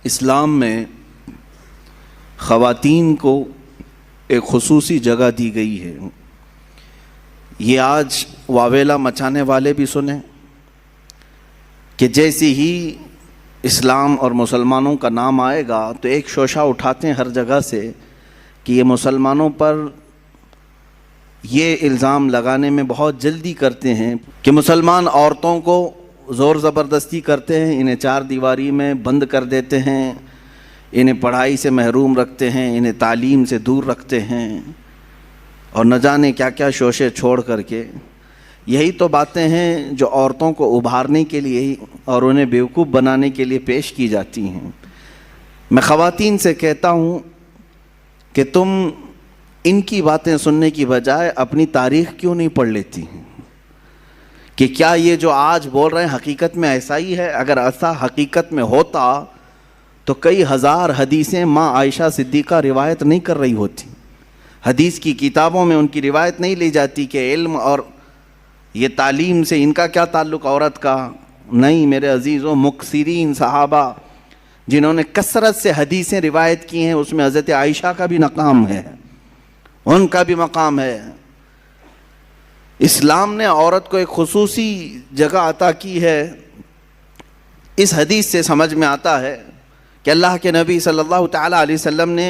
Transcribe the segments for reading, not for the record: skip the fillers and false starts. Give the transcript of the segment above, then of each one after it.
اسلام میں خواتین کو ایک خصوصی جگہ دی گئی ہے۔ یہ آج واویلا مچانے والے بھی سنیں کہ جیسے ہی اسلام اور مسلمانوں کا نام آئے گا تو ایک شوشہ اٹھاتے ہیں ہر جگہ سے کہ یہ مسلمانوں پر یہ الزام لگانے میں بہت جلدی کرتے ہیں کہ مسلمان عورتوں کو زور زبردستی کرتے ہیں، انہیں چار دیواری میں بند کر دیتے ہیں، انہیں پڑھائی سے محروم رکھتے ہیں، انہیں تعلیم سے دور رکھتے ہیں، اور نہ جانے کیا کیا شوشے چھوڑ کر کے۔ یہی تو باتیں ہیں جو عورتوں کو ابھارنے کے لیے اور انہیں بیوقوف بنانے کے لیے پیش کی جاتی ہیں۔ میں خواتین سے کہتا ہوں کہ تم ان کی باتیں سننے کی بجائے اپنی تاریخ کیوں نہیں پڑھ لیتی ہیں کہ کیا یہ جو آج بول رہے ہیں حقیقت میں ایسا ہی ہے؟ اگر ایسا حقیقت میں ہوتا تو کئی ہزار حدیثیں ماں عائشہ صدیقہ روایت نہیں کر رہی ہوتی، حدیث کی کتابوں میں ان کی روایت نہیں لی جاتی کہ علم اور یہ تعلیم سے ان کا کیا تعلق عورت کا۔ نہیں میرے عزیزوں، مکثرین صحابہ جنہوں نے کثرت سے حدیثیں روایت کی ہیں اس میں حضرت عائشہ کا بھی مقام ہے، ان کا بھی مقام ہے۔ اسلام نے عورت کو ایک خصوصی جگہ عطا کی ہے۔ اس حدیث سے سمجھ میں آتا ہے کہ اللہ کے نبی صلی اللہ تعالیٰ علیہ وسلم نے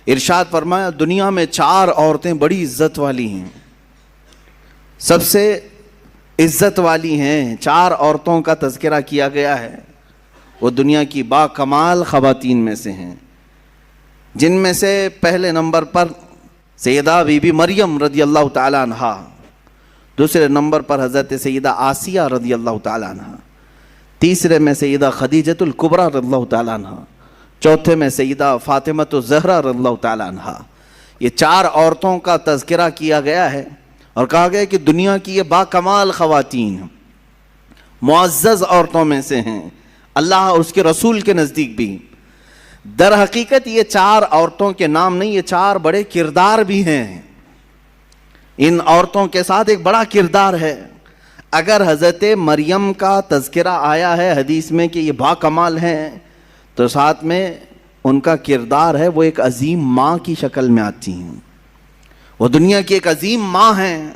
ارشاد فرمایا دنیا میں چار عورتیں بڑی عزت والی ہیں، سب سے عزت والی ہیں۔ چار عورتوں کا تذکرہ کیا گیا ہے، وہ دنیا کی با کمال خواتین میں سے ہیں، جن میں سے پہلے نمبر پر سیدہ بی بی مریم رضی اللہ تعالیٰ عنہا، دوسرے نمبر پر حضرت سیدہ آسیہ رضی اللہ تعالیٰ عنہا، تیسرے میں سیدہ خدیجۃ الکبریٰ رضی اللہ تعالیٰ عنہا، چوتھے میں سیدہ فاطمۃ الزہرا رضی اللہ تعالیٰ عنہا۔ یہ چار عورتوں کا تذکرہ کیا گیا ہے اور کہا گیا کہ دنیا کی یہ با کمال خواتین معزز عورتوں میں سے ہیں، اللہ اور اس کے رسول کے نزدیک بھی۔ در حقیقت یہ چار عورتوں کے نام نہیں، یہ چار بڑے کردار بھی ہیں۔ ان عورتوں کے ساتھ ایک بڑا کردار ہے۔ اگر حضرت مریم کا تذکرہ آیا ہے حدیث میں کہ یہ با کمال ہیں تو ساتھ میں ان کا کردار ہے وہ ایک عظیم ماں کی شکل میں آتی ہیں، وہ دنیا کی ایک عظیم ماں ہیں۔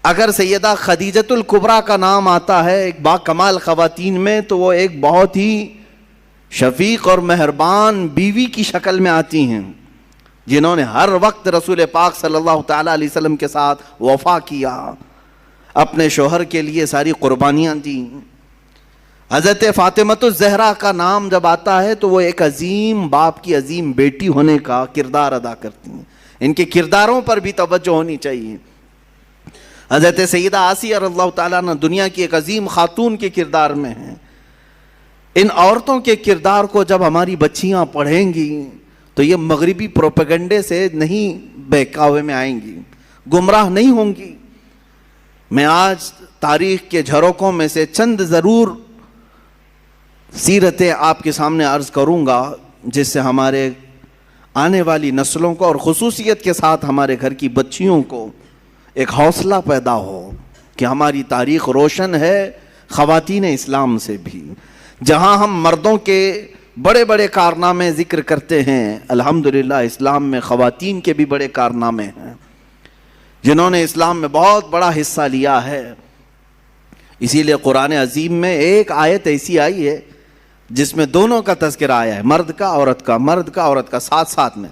اگر سیدہ خدیجۃ الکبریٰ کا نام آتا ہے ایک با کمال خواتین میں تو وہ ایک بہت ہی شفیق اور مہربان بیوی کی شکل میں آتی ہیں، جنہوں نے ہر وقت رسول پاک صلی اللہ تعالیٰ علیہ وسلم کے ساتھ وفا کیا، اپنے شوہر کے لیے ساری قربانیاں دیں۔ حضرت فاطمۃ الزہرا کا نام جب آتا ہے تو وہ ایک عظیم باپ کی عظیم بیٹی ہونے کا کردار ادا کرتی ہیں، ان کے کرداروں پر بھی توجہ ہونی چاہیے۔ حضرت سیدہ آسیہ رضی اللہ تعالیٰ عنہ دنیا کی ایک عظیم خاتون کے کردار میں ہیں۔ ان عورتوں کے کردار کو جب ہماری بچیاں پڑھیں گی تو یہ مغربی پروپیگنڈے سے نہیں بہکاوے میں آئیں گی، گمراہ نہیں ہوں گی۔ میں آج تاریخ کے جھروکوں میں سے چند ضرور سیرتیں آپ کے سامنے عرض کروں گا جس سے ہمارے آنے والی نسلوں کو اور خصوصیت کے ساتھ ہمارے گھر کی بچیوں کو ایک حوصلہ پیدا ہو کہ ہماری تاریخ روشن ہے خواتین اسلام سے بھی۔ جہاں ہم مردوں کے بڑے بڑے کارنامے ذکر کرتے ہیں، الحمدللہ اسلام میں خواتین کے بھی بڑے کارنامے ہیں جنہوں نے اسلام میں بہت بڑا حصہ لیا ہے۔ اسی لیے قرآن عظیم میں ایک آیت ایسی آئی ہے جس میں دونوں کا تذکرہ آیا ہے، مرد کا عورت کا، مرد کا عورت کا، ساتھ ساتھ میں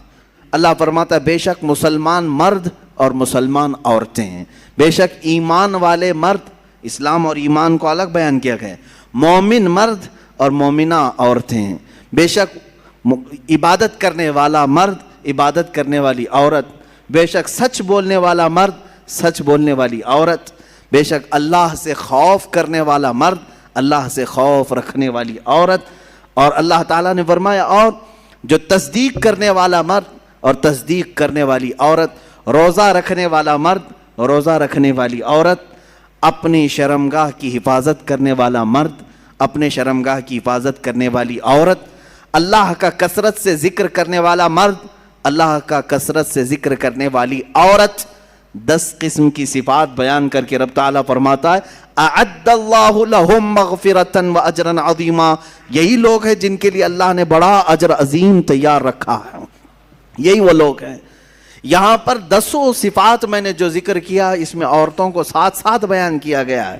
اللہ فرماتا ہے بے شک مسلمان مرد اور مسلمان عورتیں ہیں، بے شک ایمان والے مرد، اسلام اور ایمان کو الگ بیان کیا گیا ہے، مومن مرد اور مومنہ عورتیں ہیں، بے شک عبادت کرنے والا مرد، عبادت کرنے والی عورت، بے شک سچ بولنے والا مرد، سچ بولنے والی عورت، بے شک اللہ سے خوف کرنے والا مرد، اللہ سے خوف رکھنے والی عورت۔ اور اللہ تعالیٰ نے فرمایا اور جو تصدیق کرنے والا مرد اور تصدیق کرنے والی عورت، روزہ رکھنے والا مرد، روزہ رکھنے والی عورت، اپنی شرمگاہ کی حفاظت کرنے والا مرد، اپنے شرمگاہ کی حفاظت کرنے والی عورت، اللہ کا کثرت سے ذکر کرنے والا مرد، اللہ کا کثرت سے ذکر کرنے والی عورت۔ 10 قسم کی صفات بیان کر کے رب تعالیٰ فرماتا ہے اعد اللہ لہم مغفرۃ واجرا عظیما، یہی لوگ ہیں جن کے لیے اللہ نے بڑا اجر عظیم تیار رکھا ہے، یہی وہ لوگ ہیں۔ یہاں پر 10 صفات میں نے جو ذکر کیا، اس میں عورتوں کو ساتھ ساتھ بیان کیا گیا ہے۔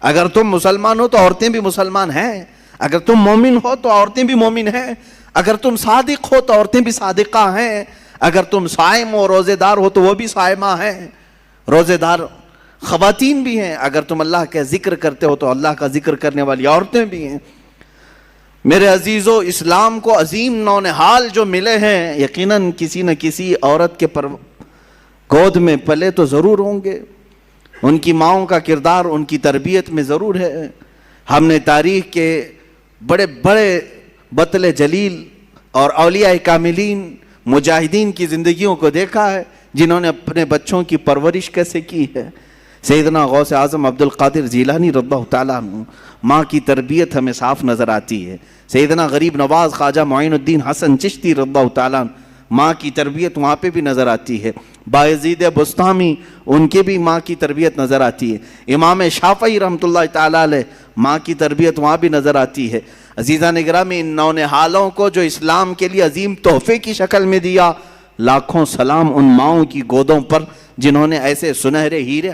اگر تم مسلمان ہو تو عورتیں بھی مسلمان ہیں، اگر تم مومن ہو تو عورتیں بھی مومن ہیں، اگر تم صادق ہو تو عورتیں بھی صادقہ ہیں، اگر تم صائم و روزے دار ہو تو وہ بھی صائمہ ہیں، روزے دار خواتین بھی ہیں، اگر تم اللہ کا ذکر کرتے ہو تو اللہ کا ذکر کرنے والی عورتیں بھی ہیں۔ میرے عزیزو، اسلام کو عظیم نونہال جو ملے ہیں، یقیناً کسی نہ کسی عورت کے گود میں پلے تو ضرور ہوں گے، ان کی ماؤں کا کردار ان کی تربیت میں ضرور ہے۔ ہم نے تاریخ کے بڑے بڑے بطل جلیل اور اولیاء کاملین مجاہدین کی زندگیوں کو دیکھا ہے، جنہوں نے اپنے بچوں کی پرورش کیسے کی ہے۔ سیدنا غوث اعظم عبد القادر جیلانی رضی اللہ تعالیٰ عنہ، ماں کی تربیت ہمیں صاف نظر آتی ہے۔ سیدنا غریب نواز خواجہ معین الدین حسن چشتی رضی اللہ تعالیٰ عنہ، ماں کی تربیت وہاں پہ بھی نظر آتی ہے۔ بایزید بستامی، ان کے بھی ماں کی تربیت نظر آتی ہے۔ امام شافعی رحمۃ اللہ تعالیٰ علیہ، ماں کی تربیت وہاں بھی نظر آتی ہے۔ عزیزان گرامی، ان نونہالوں کو جو اسلام کے لیے عظیم تحفے کی شکل میں دیا، لاکھوں سلام ان ماؤں کی گودوں پر جنہوں نے ایسے سنہرے ہیرے